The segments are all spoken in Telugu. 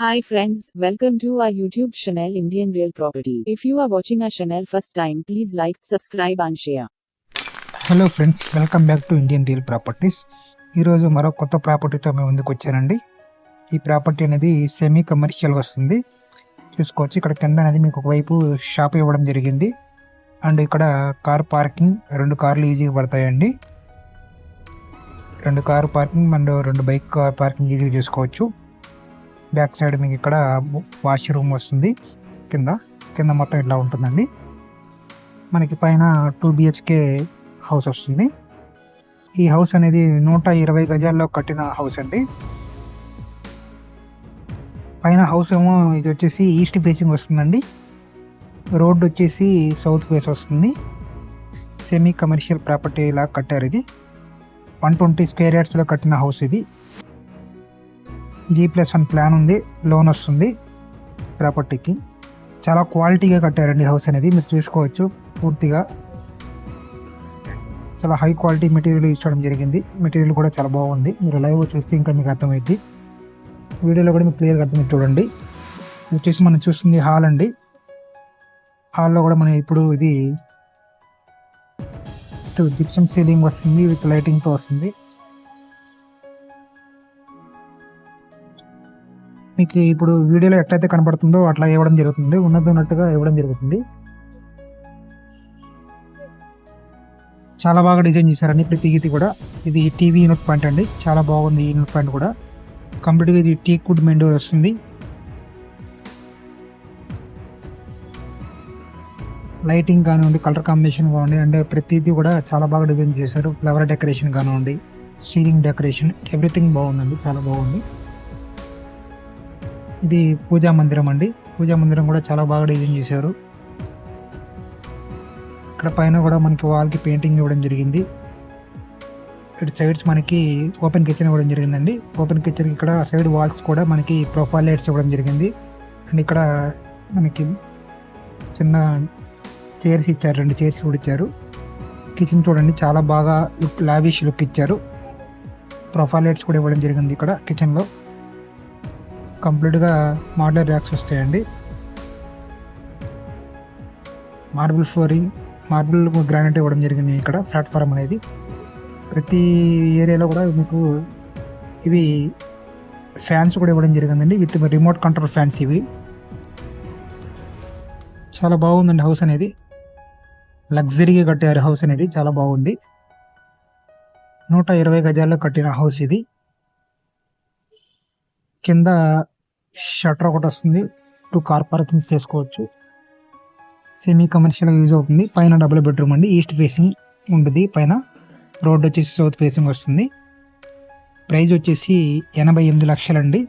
Hi friends, welcome to our YouTube channel Indian Real Property. If you are watching our channel first time, please like, subscribe and share. Hello friends, welcome back to Indian real properties. ఈరోజు మరో కొత్త ప్రాపర్టీతో మేము ముందుకు వచ్చానండి. ఈ ప్రాపర్టీ అనేది సెమీ కమర్షియల్ వస్తుంది. చూసుకోవచ్చు, ఇక్కడ కింద అనేది మీకు ఒకవైపు షాప్ ఇవ్వడం జరిగింది. అండ్ ఇక్కడ కార్ పార్కింగ్, 2 కార్లు ఈజీగా పడతాయండి. 2 car parking and 2 bike parking ఈజీగా చేసుకోవచ్చు. బ్యాక్ సైడ్ మీకు ఇక్కడ వాష్రూమ్ వస్తుంది. కింద మొత్తం ఇట్లా ఉంటుందండి. మనకి పైన 2 BHK హౌస్ వస్తుంది. ఈ హౌస్ అనేది 120 గజాల్లో కట్టిన హౌస్ అండి. పైన హౌస్ ఏమో ఇది వచ్చేసి ఈస్ట్ ఫేసింగ్ వస్తుందండి. రోడ్ వచ్చేసి సౌత్ ఫేస్ వస్తుంది. సెమీ కమర్షియల్ ప్రాపర్టీ ఇలా కట్టారు. ఇది 120 స్క్వేర్ యార్డ్స్లో కట్టిన హౌస్. ఇది G+1 ప్లాన్ ఉంది, లోన్ వస్తుంది ప్రాపర్టీకి. చాలా క్వాలిటీగా కట్టారండి హౌస్ అనేది. మీరు చూసుకోవచ్చు, పూర్తిగా చాలా హై క్వాలిటీ మెటీరియల్ యూజ్ చేయడం జరిగింది. మెటీరియల్ కూడా చాలా బాగుంది. మీరు లైవ్ చూస్తే ఇంకా మీకు అర్థమైంది. వీడియోలో కూడా మీకు క్లియర్గా అర్థమైంది. చూడండి, వచ్చేసి మనం చూస్తుంది హాల్ అండి. హాల్లో కూడా మనం ఇప్పుడు ఇది జిప్సమ్ సీలింగ్ వస్తుంది, విత్ లైటింగ్తో వస్తుంది. మీకు ఇప్పుడు వీడియోలో ఎట్లయితే కనబడుతుందో అట్లా ఇవ్వడం జరుగుతుంది, ఉన్నట్టుగా ఇవ్వడం జరుగుతుంది. చాలా బాగా డిజైన్ చేశారండి ప్రతి గీతి కూడా. ఇది టీవీ యూనిట్ పాయింట్ అండి, చాలా బాగుంది. ఈ యూనిట్ పాయింట్ కూడా కంప్లీట్గా ఇది టీక్ వుడ్ మెయిన్ డోర్ వస్తుంది. లైటింగ్ కానివ్వండి, కలర్ కాంబినేషన్ కానివ్వండి, అంటే ప్రతిదీ కూడా చాలా బాగా డిజైన్ చేశారు. ఫ్లవర్ డెకరేషన్ కానివ్వండి, సీలింగ్ డెకరేషన్, ఎవ్రీథింగ్ బాగుందండి, చాలా బాగుంది. ఇది పూజా మందిరం అండి. పూజా మందిరం కూడా చాలా బాగా డిజైన్ చేశారు. ఇక్కడ పైన కూడా మనకి వాల్కి పెయింటింగ్ ఇవ్వడం జరిగింది. ఇటు సైడ్స్ మనకి ఓపెన్ కిచెన్ ఇవ్వడం జరిగిందండి. ఓపెన్ కిచెన్ ఇక్కడ సైడ్ వాల్స్ కూడా మనకి ప్రొఫైల్ లైట్స్ ఇవ్వడం జరిగింది. అండ్ ఇక్కడ మనకి చిన్న చైర్స్ ఇచ్చారు, 2 చైర్స్ కూడా ఇచ్చారు. కిచెన్ చూడండి, చాలా బాగా లావిష్ లుక్ ఇచ్చారు. ప్రొఫైల్ లైట్స్ కూడా ఇవ్వడం జరిగింది. ఇక్కడ కిచెన్లో కంప్లీట్గా మోడ్యులర్ ర్యాక్స్ వస్తాయండి. మార్బుల్ ఫ్లోరింగ్, మార్బుల్ గ్రానైట్ ఇవ్వడం జరిగింది. ఇక్కడ ప్లాట్ఫారం అనేది ప్రతి ఏరియాలో కూడా మీకు ఇవి ఫ్యాన్స్ కూడా ఇవ్వడం జరిగిందండి, విత్ రిమోట్ కంట్రోల్ ఫ్యాన్స్. ఇవి చాలా బాగుందండి. హౌస్ అనేది లగ్జరీగా కట్టారు. హౌస్ అనేది చాలా బాగుంది. 120 గజాల్లో కట్టిన హౌస్ ఇది. కింద షట్టర్ ఒకటి వస్తుంది, 2 కార్ పార్కింగ్స్ చేసుకోవచ్చు. సెమీ కమర్షియల్గా యూజ్ అవుతుంది. పైన డబుల్ బెడ్రూమ్ అండి, ఈస్ట్ ఫేసింగ్ ఉంటుంది. పైన రోడ్ వచ్చేసి సౌత్ ఫేసింగ్ వస్తుంది. ప్రైస్ వచ్చేసి 88 లక్షలండి.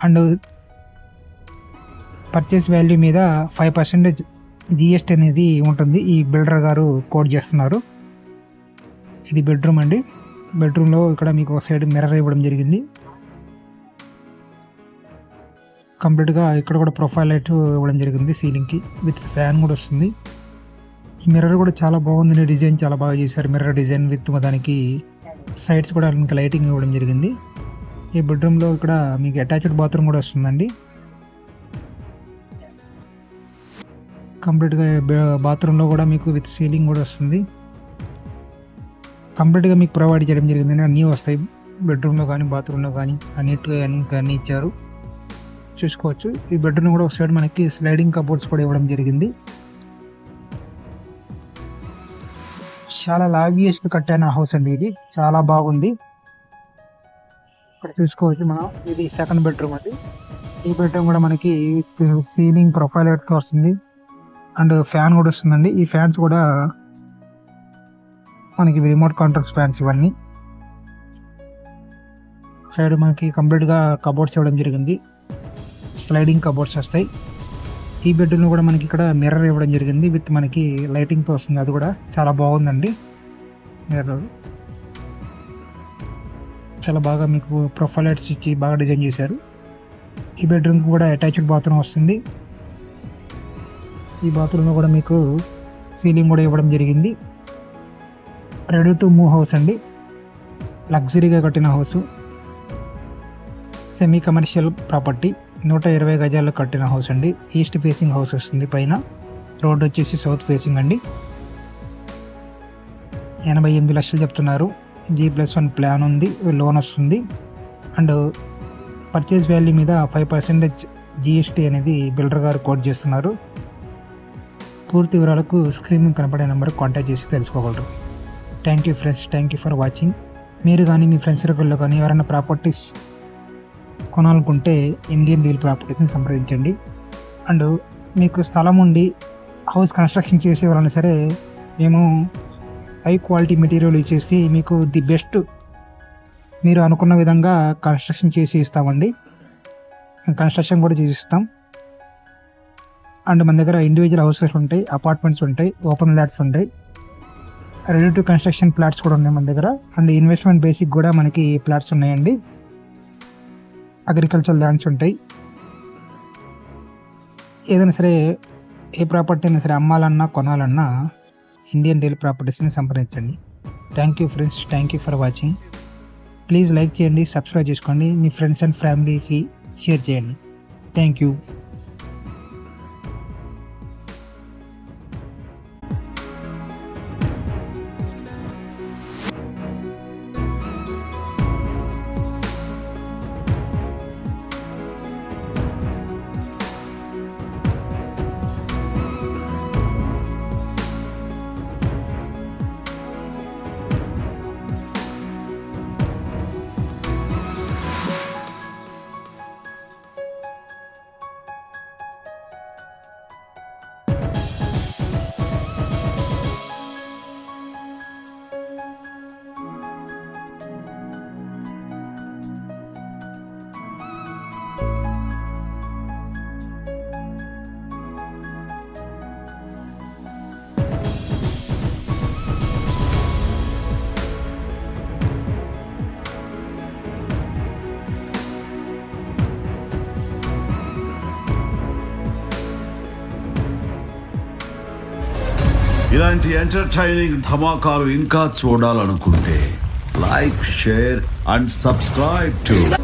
అండ్ పర్చేస్ వాల్యూ మీద 5% GST అనేది ఉంటుంది. ఈ బిల్డర్ గారు కోట్ చేస్తున్నారు. ఇది బెడ్రూమ్ అండి. బెడ్రూమ్లో ఇక్కడ మీకు ఒక సైడ్ మిర్రర్ ఇవ్వడం జరిగింది. కంప్లీట్గా ఇక్కడ కూడా ప్రొఫైల్ లైట్ ఇవ్వడం జరిగింది సీలింగ్కి, విత్ ఫ్యాన్ కూడా వస్తుంది. ఈ మిర్రర్ కూడా చాలా బాగుంది. డిజైన్ చాలా బాగా చేశారు. మిర్రర్ డిజైన్ విత్ దానికి సైడ్స్ కూడా ఇంకా లైటింగ్ ఇవ్వడం జరిగింది. ఈ బెడ్రూమ్లో ఇక్కడ మీకు అటాచ్డ్ బాత్రూమ్ కూడా వస్తుందండి. కంప్లీట్గా బాత్రూంలో కూడా మీకు విత్ సీలింగ్ కూడా వస్తుంది. కంప్లీట్గా మీకు ప్రొవైడ్ చేయడం జరిగిందండి. అన్నీ వస్తాయి బెడ్రూమ్లో కానీ బాత్రూంలో కానీ, అన్నిటిగా అన్నీ ఇచ్చారు. చూసుకోవచ్చు. ఈ బెడ్రూమ్ కూడా ఒక సైడ్ మనకి స్లైడింగ్ కబోర్డ్స్ కూడా ఇవ్వడం జరిగింది. చాలా లావియస్ కట్టిన హౌస్ అండి. ఇది చాలా బాగుంది. ఇక్కడ చూసుకోవచ్చు మనం, ఇది సెకండ్ బెడ్రూమ్ అండి. ఈ బెడ్రూమ్ కూడా మనకి సీలింగ్ ప్రొఫైల్ లైట్తో వస్తుంది. అండ్ ఫ్యాన్ కూడా వస్తుందండి. ఈ ఫ్యాన్స్ కూడా మనకి రిమోట్ కంట్రోల్స్ ఫ్యాన్స్. ఇవన్నీ సైడ్ మనకి కంప్లీట్గా కబోర్డ్స్ ఇవ్వడం జరిగింది. స్లైడింగ్ కబోర్డ్స్ వస్తాయి. ఈ బెడ్రూమ్ కూడా మనకి ఇక్కడ మిర్రర్ ఇవ్వడం జరిగింది, విత్ మనకి లైటింగ్తో వస్తుంది. అది కూడా చాలా బాగుందండి. మిర్రర్ చాలా బాగా మీకు ప్రొఫైల్ లైట్స్ ఇచ్చి బాగా డిజైన్ చేశారు. ఈ బెడ్రూమ్ కూడా అటాచ్డ్ బాత్రూమ్ వస్తుంది. ఈ బాత్రూమ్లో కూడా మీకు సీలింగ్ కూడా ఇవ్వడం జరిగింది. రెడీ టు మూవ్ హౌస్ అండి. లగ్జరీగా కట్టిన హౌస్. Semi commercial property. 120 గజాల్లో కట్టిన హౌస్ అండి. ఈస్ట్ ఫేసింగ్ హౌస్ వస్తుంది. పైన రోడ్ వచ్చేసి సౌత్ ఫేసింగ్ అండి. 88 లక్షలు చెప్తున్నారు. G+1 ప్లాన్ ఉంది, లోన్ వస్తుంది. అండ్ పర్చేజ్ వాల్యూ మీద 5% GST అనేది బిల్డర్ గారు కోట్ చేస్తున్నారు. పూర్తి వివరాలకు స్క్రీన్ మీద కనపడే నెంబర్ కాంటాక్ట్ చేసి తెలుసుకోగలరు. Thank you friends, thank you for watching. మీరు కానీ మీ ఫ్రెండ్స్ సర్కిల్లో కానీ ఎవరైనా ప్రాపర్టీస్ కొనాలనుకుంటే ఇండియన్ రియల్ ప్రాపర్టీస్ని సంప్రదించండి. అండ్ మీకు స్థలం ఉండి హౌస్ కన్స్ట్రక్షన్ చేసే వాళ్ళని సరే మేము హై క్వాలిటీ మెటీరియల్ ఇచ్చేసి మీకు ది బెస్ట్ మీరు అనుకున్న విధంగా కన్స్ట్రక్షన్ చేసి ఇస్తామండి. కన్స్ట్రక్షన్ కూడా చేసి ఇస్తాం. అండ్ మన దగ్గర ఇండివిజువల్ హౌసెస్ ఉంటాయి, అపార్ట్మెంట్స్ ఉంటాయి, ఓపెన్ ఫ్లాట్స్ ఉంటాయి, రెడీ టు కన్స్ట్రక్షన్ ఫ్లాట్స్ కూడా ఉన్నాయి మన దగ్గర. అండ్ ఇన్వెస్ట్మెంట్ బేసిక్ కూడా మనకి ఫ్లాట్స్ ఉన్నాయండి. అగ్రికల్చర్ ల్యాండ్స్ ఉంటాయి. ఏదైనా సరే ఏ ప్రాపర్టీ అయినా సరే అమ్మాలన్నా కొనాలన్నా ఇండియన్ రియల్ ప్రాపర్టీస్ని సంప్రదించండి. Thank you friends, thank you for watching. Please like చేయండి, సబ్స్క్రైబ్ చేసుకోండి, మీ ఫ్రెండ్స్ అండ్ ఫ్యామిలీకి షేర్ చేయండి. Thank you. ఇలాంటి ఎంటర్టైనింగ్ ధమాకాలు ఇంకా చూడాలనుకుంటే like, share and subscribe to